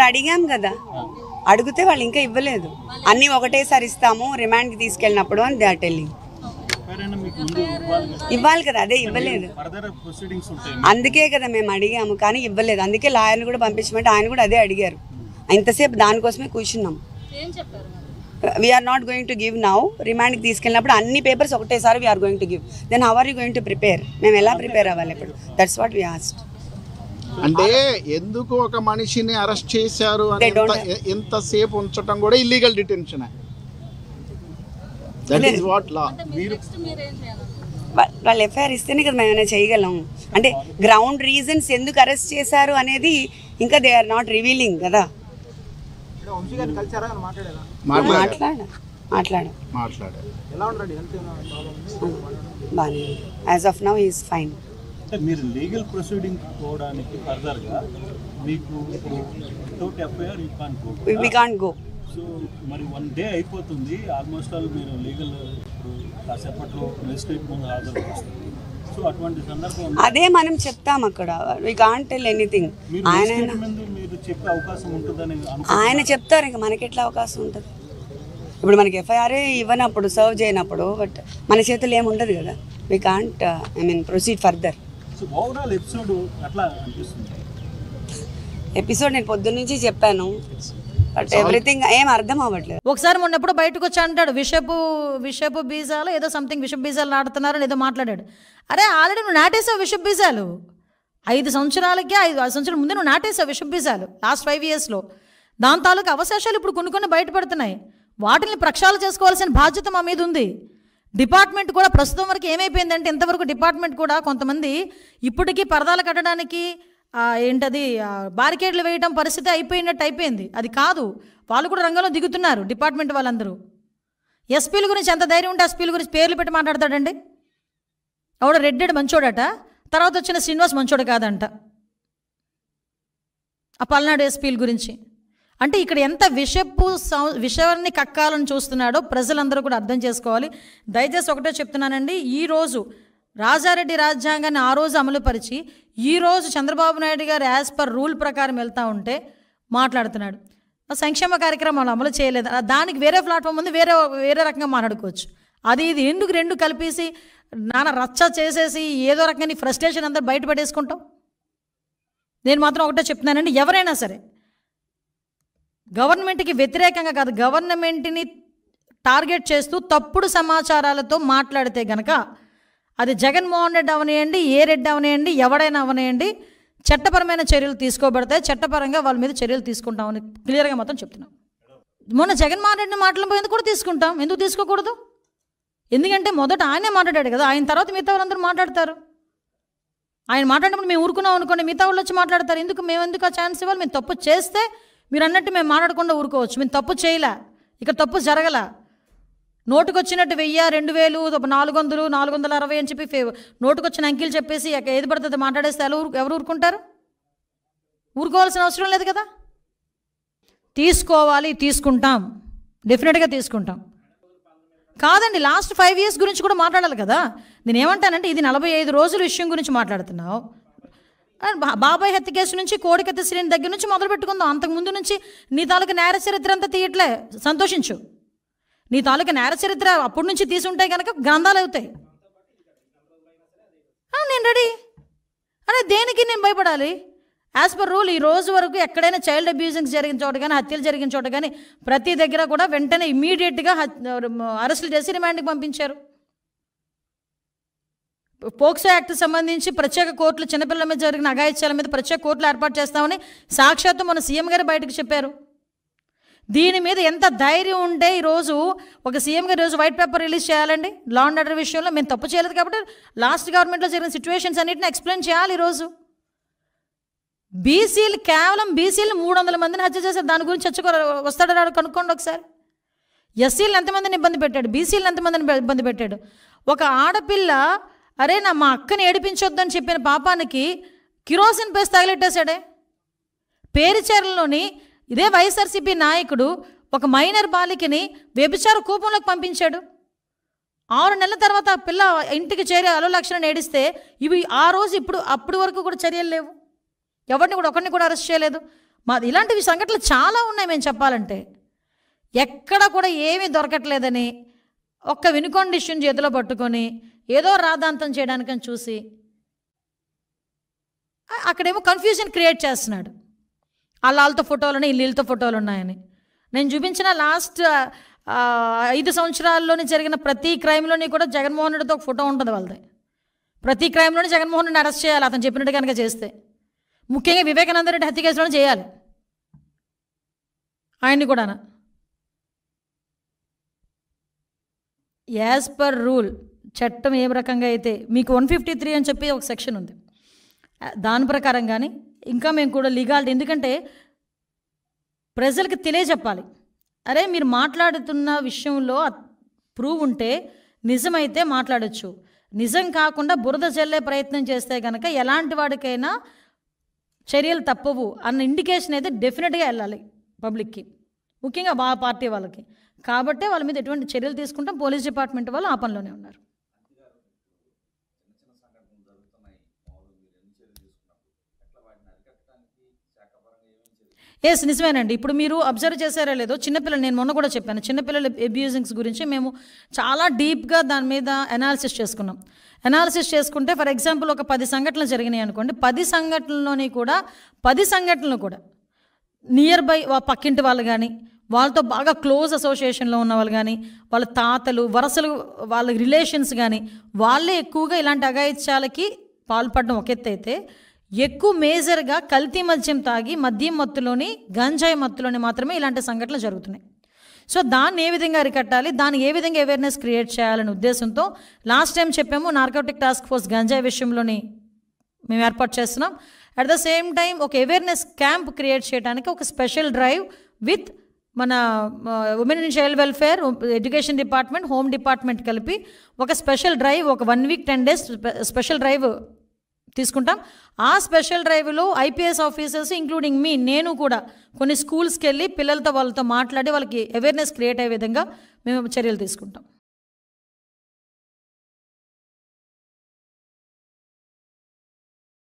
అడిగాం కదా, అడిగితే వాళ్ళు ఇంకా ఇవ్వలేదు. అన్నీ ఒకటేసారి ఇస్తాము రిమాండ్కి తీసుకెళ్ళినప్పుడు అని దే ఆర్ టెల్లింగ్. ఇవ్వాలి కదా, అదే ఇవ్వలేదు. అందుకే కదా మేము అడిగాము కానీ ఇవ్వలేదు. అందుకే లాయర్ని కూడా పంపించమంటే ఆయన కూడా అదే అడిగారు. ఇంతసేపు దానికోసమే కూర్చున్నాం. We are not going to give now. రిమాండ్కి తీసుకెళ్ళినప్పుడు అన్ని పేపర్స్ ఒకటేసారి we are going to give. Then how are you going to prepare? మేము ఎలా ప్రిపేర్ అవ్వాలి ఇప్పుడు? That's what we asked. అంటే ఎందుకు ఒక మనిషిని అరెస్ట్ చేశారు అని ఎంతసేపు ఉంచడం కూడా illegal detention. That is what law. వాళ్ళు ఎఫ్ఐఆర్ ఇస్తేనే కదా మేము ఏమైనా చేయగలం. అంటే గ్రౌండ్ రీజన్స్ ఎందుకు అరెస్ట్ చేశారు అనేది ఇంకా దే ఆర్ నాట్ రివీలింగ్ కదా. బాగానే as of now is fine. అంటే మీరు లీగల్ ప్రొసీడింగ్ పోవడానికి ఫర్దర్గా మీకు ఇప్పుడు without FIR you can't go. We can't go. So మరి 1 day అయిపోతుంది ఆల్మోస్ట్ ఆల్. మీరు లీగల్ ఇప్పుడు కాసేపట్లో మెజిస్ట్రేట్ ముందు హాజరు వస్తుంది. సో అటువంటి సందర్భం అదే మనం చెప్తాం అక్కడ. We can't tell anything. ఆయన మీరు చెప్పే అవకాశం ఉంటుందని ఆయన చెప్తారు, ఇంకా మనకి ఎట్లా అవకాశం ఉంటుంది? ఇప్పుడు మనకి ఎఫ్ఐఆర్ ఇవ్వనప్పుడు, సర్వ్ చేయనప్పుడు, బట్ మన చేతులు ఏముండదు కదా. We can't proceed further. Overall episode అట్లా అనిపిస్తుంది. ఎపిసోడ్ నేను పొద్దున్న నుంచి చెప్పాను, బట్ ఎవ్రీథింగ్ ఏం అర్థం అవ్వట్లేదు. ఒకసారి మొన్నప్పుడు బయటకు వచ్చి అంటాడు విషపు బీజాలు ఏదో సంథింగ్ విషపు బీజాలు నాటుతున్నారని ఏదో మాట్లాడాడు. అరే ఆల్రెడీ నువ్వు నాటేసావు విషపు బీజాలు. 5 సంవత్సరాలకి 5 సంవత్సరాల ముందే నువ్వు నాటేసావు విషపు బీజాలు లాస్ట్ 5 yearsలో. దాని తాలూకు అవశేషాలు ఇప్పుడు కొన్ని బయటపడుతున్నాయి. వాటిని ప్రక్షాళన చేసుకోవాల్సిన బాధ్యత మా మీద ఉంది. డిపార్ట్మెంట్ కూడా ప్రస్తుతం వరకు ఏమైపోయిందంటే, ఇంతవరకు డిపార్ట్మెంట్ కూడా కొంతమంది ఇప్పటికీ పరదాలు కట్టడానికి బారికేడ్లు వేయడం పరిస్థితి అయిపోయింది. అది కాదు, వాళ్ళు కూడా రంగంలో దిగుతున్నారు డిపార్ట్మెంట్ వాళ్ళందరూ. ఎస్పీల గురించి ఎంత ధైర్యం ఉంటే ఎస్పీల గురించి పేర్లు పెట్టి మాట్లాడతాడండి. ఆవిడ రెడ్డెడ్ మంచోడట, తర్వాత వచ్చిన శ్రీనివాస్ మంచోడు కాదంట ఆ పల్నాడు ఎస్పీల గురించి. అంటే ఇక్కడ ఎంత విషయాన్ని కక్కాలని చూస్తున్నాడో ప్రజలందరూ కూడా అర్థం చేసుకోవాలి. దయచేసి ఒకటే చెప్తున్నానండి, ఈరోజు రాజారెడ్డి రాజ్యాంగాన్ని ఆ రోజు అమలుపరిచి ఈరోజు చంద్రబాబు నాయుడు గారు యాజ్ పర్ రూల్ ప్రకారం వెళ్తూ ఉంటే మాట్లాడుతున్నాడు. సంక్షేమ కార్యక్రమాలు అమలు చేయలేదు, దానికి వేరే ప్లాట్ఫామ్ ఉంది, వేరే రకంగా మాట్లాడుకోవచ్చు. ఇది ఎందుకు రెండు కలిపేసి నాన్న రచ్చ చేసేసి ఏదో రకంగా నీ ఫ్రస్ట్రేషన్ అందరూ బయటపడేసుకుంటాం? నేను మాత్రం ఒకటే చెప్తున్నానండి, ఎవరైనా సరే గవర్నమెంట్కి వ్యతిరేకంగా కాదు, గవర్నమెంట్ని టార్గెట్ చేస్తూ తప్పుడు సమాచారాలతో మాట్లాడితే గనక అది జగన్మోహన్ రెడ్డి అవనేయండి, ఏ రెడ్డి అవనేయండి, ఎవడైనా అవనేయండి, చట్టపరమైన చర్యలు తీసుకోబడతాయి. చట్టపరంగా వాళ్ళ మీద చర్యలు తీసుకుంటామని క్లియర్గా మాత్రం చెప్తున్నాం. మొన్న జగన్మోహన్ రెడ్డిని మాట్లాడిపోయింది కూడా తీసుకుంటాం. ఎందుకు తీసుకోకూడదు? ఎందుకంటే మొదట ఆయనే మాట్లాడాడు కదా, ఆయన తర్వాత మిగతా వాళ్ళందరూ మాట్లాడతారు. ఆయన మాట్లాడినప్పుడు మేము ఊరుకున్నాం అనుకోండి, మిగతా వాళ్ళు వచ్చి మాట్లాడతారు. మేము ఎందుకు ఆ ఛాన్స్ ఇవ్వాలి? మేము తప్పు చేస్తే మీరు అన్నట్టు మేము మాట్లాడకుండా ఊరుకోవచ్చు. మేము తప్పు చేయలే, ఇక్కడ తప్పు జరగల. నోటుకొచ్చినట్టు 1000, 2000, 400, 460 అని చెప్పి నోటుకొచ్చిన అంకెలు చెప్పేసి ఏది పడుతుంది మాట్లాడేస్తే ఎవరు ఊరుకుంటారు? ఊరుకోవాల్సిన అవసరం లేదు కదా. తీసుకోవాలి, తీసుకుంటాం, డెఫినెట్గా తీసుకుంటాం. కాదండి, లాస్ట్ 5 years గురించి కూడా మాట్లాడాలి కదా. నేను ఏమంటానంటే, ఇది 45 రోజుల విషయం గురించి మాట్లాడుతున్నావు. బాబాయ్ హత్య కేసు నుంచి కోడికత్తి శ్రీని దగ్గర నుంచి మొదలు పెట్టుకుందాం. అంతకుముందు నుంచి నీ తాలూకా నేర చరిత్ర అంతా తీయట్లే, సంతోషించు. నీ తాలూకా నేర చరిత్ర అప్పటి నుంచి తీసుంటే కనుక గ్రంథాలు అవుతాయి. నేను రెడీ. అదే దేనికి నేను భయపడాలి? యాజ్ పర్ రూల్ ఈ రోజు వరకు ఎక్కడైనా చైల్డ్ అబ్యూజింగ్ జరిగిన చోట కానీ, హత్యలు జరిగిన చోట కానీ ప్రతి దగ్గర కూడా వెంటనే ఇమ్మీడియట్గా అరెస్టులు చేసి రిమాండ్కి పంపించారు. పోక్సో యాక్ట్ సంబంధించి ప్రత్యేక కోర్టులు చిన్నపిల్లల మీద జరిగిన అఘాయిత్యాల మీద ప్రత్యేక కోర్టులు ఏర్పాటు చేస్తామని సాక్షాత్తు మన సీఎం గారు బయటకు చెప్పారు. దీని మీద ఎంత ధైర్యం ఉంటే ఈరోజు ఒక సీఎం గారు ఈరోజు వైట్ పేపర్ రిలీజ్ చేయాలండి. లా అండ్ ఆర్డర్ విషయంలో మేము తప్పు చేయలేదు కాబట్టి లాస్ట్ గవర్నమెంట్లో జరిగిన సిచ్యువేషన్స్ అన్నింటిని ఎక్స్ప్లెయిన్ చేయాలి. ఈరోజు కేవలం బీసీలు 300 మందిని హత్య చేశారు. దాని గురించి వస్తాడు కనుక్కోండి ఒకసారి. ఎస్సీలను ఎంతమందిని ఇబ్బంది పెట్టాడు, బీసీలను ఎంతమందిని ఇబ్బంది పెట్టాడు. ఒక ఆడపిల్ల అరే మా అక్కని ఏడిపించొద్దని చెప్పిన పాపానికి కిరోసిన్ పేసి తగిలెట్టేశాడే. పేరుచేరలోని ఇదే వైఎస్ఆర్సీపీ నాయకుడు ఒక మైనర్ బాలికని వ్యభిచార కూపంలోకి పంపించాడు. 6 నెలల తర్వాత ఆ పిల్ల ఇంటికి చేరి అలోలక్షణం ఏడిస్తే ఇవి ఆ రోజు అప్పటి వరకు కూడా చర్యలు లేవు. ఒకరిని కూడా అరెస్ట్ చేయలేదు. ఇలాంటివి సంఘటనలు చాలా ఉన్నాయి మేము చెప్పాలంటే. ఎక్కడ కూడా ఏమీ దొరకట్లేదని ఒక్క వినుకొండ ఇష్యూని చేతిలో పట్టుకొని ఏదో రాద్ధాంతం చేయడానికని చూసి అక్కడేమో కన్ఫ్యూజన్ క్రియేట్ చేస్తున్నాడు. వాళ్ళతో ఫోటోలు ఉన్నాయి, వీళ్ళతో ఫోటోలు ఉన్నాయని. నేను చూపించిన లాస్ట్ 5 సంవత్సరాల్లోని జరిగిన ప్రతి క్రైమ్లోని కూడా జగన్మోహన్ రెడ్డితో ఒక ఫోటో ఉంటుంది వాళ్ళది. ప్రతి క్రైమ్లోని జగన్మోహన్ రెడ్డిని అరెస్ట్ చేయాలి అతను చెప్పినట్టు కనుక చేస్తే. ముఖ్యంగా వివేకానంద రెడ్డి హత్య కేసులోనే చేయాలి ఆయన్ని కూడా. యాజ్ పర్ రూల్ చట్టం ఏ రకంగా అయితే మీకు 153 అని చెప్పి ఒక సెక్షన్ ఉంది, దాని ప్రకారం కానీ ఇంకా మేము కూడా లీగాలిటీ, ఎందుకంటే ప్రజలకు తెలియజెప్పాలి. అరే మీరు మాట్లాడుతున్న విషయంలో ప్రూవ్ ఉంటే నిజమైతే మాట్లాడచ్చు, నిజం కాకుండా బురద చల్లే ప్రయత్నం చేస్తే కనుక ఎలాంటి వాడికైనా చర్యలు తప్పవు అన్న ఇండికేషన్ అయితే డెఫినెట్గా వెళ్ళాలి పబ్లిక్కి, ముఖ్యంగా మా పార్టీ వాళ్ళకి. కాబట్టే వాళ్ళ మీద ఎటువంటి చర్యలు తీసుకుంటాం. పోలీస్ డిపార్ట్మెంట్ వాళ్ళు ఆ పనిలోనే ఉన్నారు. ఎస్, నిజమేనండి. ఇప్పుడు మీరు అబ్జర్వ్ చేశారో లేదో, చిన్నపిల్లలు, నేను మొన్న కూడా చెప్పాను, చిన్నపిల్లల అబ్యూజింగ్స్ గురించి మేము చాలా డీప్గా దాని మీద అనాలిసిస్ చేసుకున్నాం. అనాలిసిస్ చేసుకుంటే ఫర్ ఎగ్జాంపుల్ ఒక 10 సంఘటనలు జరిగినాయి అనుకోండి, 10 సంఘటనలోని కూడా 10 సంఘటనలు కూడా నియర్ బై పక్కింటి వాళ్ళు కానీ, వాళ్ళతో బాగా క్లోజ్ అసోసియేషన్లో ఉన్న వాళ్ళు కానీ, వాళ్ళ తాతలు వరసలు వాళ్ళ రిలేషన్స్ కానీ వాళ్ళే ఎక్కువగా ఇలాంటి అఘాయిత్యాలకి పాల్పడడం ఒక ఎత్తు అయితే, ఎక్కువ మేజర్గా కల్తీ మద్యం తాగి మద్యం మత్తులోని గంజాయి మత్తులోని మాత్రమే ఇలాంటి సంఘటనలు జరుగుతున్నాయి. సో దాన్ని ఏ విధంగా అరికట్టాలి, దాన్ని ఏ విధంగా అవేర్నెస్ క్రియేట్ చేయాలనే ఉద్దేశంతో లాస్ట్ టైం చెప్పాము నార్కోటిక్ టాస్క్ ఫోర్స్ గంజాయి విషయంలోని మేము ఏర్పాటు చేస్తున్నాం. అట్ ద సేమ్ టైం ఒక అవేర్నెస్ క్యాంప్ క్రియేట్ చేయడానికి ఒక స్పెషల్ డ్రైవ్ విత్ మన women and child welfare, education department, home department కలిపి ఒక స్పెషల్ డ్రైవ్, ఒక 1 వీక్ 10 డేస్ స్పెషల్ డ్రైవ్ తీసుకుంటాం. ఆ స్పెషల్ డ్రైవ్లో ఐపీఎస్ ఆఫీసర్స్ ఇంక్లూడింగ్ మీ, నేను కూడా కొన్ని స్కూల్స్కి వెళ్ళి పిల్లలతో వాళ్ళతో మాట్లాడి వాళ్ళకి అవేర్నెస్ క్రియేట్ అయ్యే విధంగా మేము చర్యలు తీసుకుంటాం.